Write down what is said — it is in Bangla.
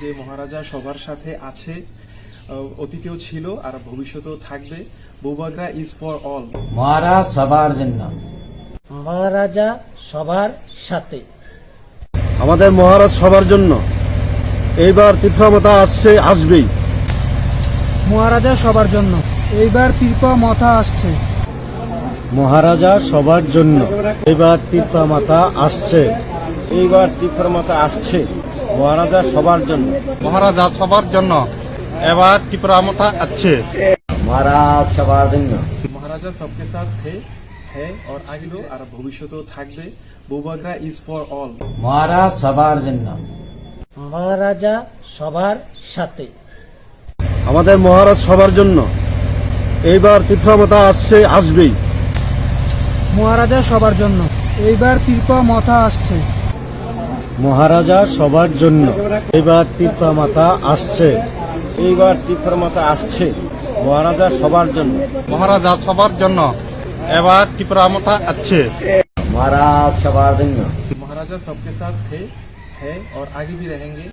যে মহারাজা সবার সাথে আছে, অতীতেও ছিল আর ভবিষ্যতেও থাকবে। বৌবাগরা ইজ ফর অল। মহারাজ সবার জন্য। মহারাজা সবার সাথে। আমাদের মহারাজ সবার জন্য। এইবার তীর্থমাতা আসবেই। মহারাজা সবার জন্য। এইবার তীর্থমাতা আসছে। মহারাজা সবার জন্য। এইবার তীর্থমাতা আসছে। এইবার তীর্থমাতা আসছে। মহারাজা সবার জন্য। মহারাজা সবার জন্য। এবার ত্রিপুরামাতা আছে। মহারাজ সবার জন্য। মহারাজা সবকে সাথ है और আগিলো আর ভবিষ্যতেও থাকবে। বৌবাগরা ইজ ফর অল। মহারাজ সবার জন্য। মহারাজা সবার সাথে। আমাদের মহারাজ সবার জন্য। এইবার তীর্থমাতা আসবেই। মহারাজা সবার জন্য। এইবার তীর্থমাতা আসছে। মহারাজা সবার জন্য। এইবার তীর্থমাতা আসছে। এইবার তীর্থমাতা আসছে। মহারাজা সবার জন্য। মহারাজা সবার জন্য। এবার ত্রিপুরামাতা আছে। মহারাজ সবার জন্য। মহারাজা সবকে সাথ है और आगे भी रहेंगे।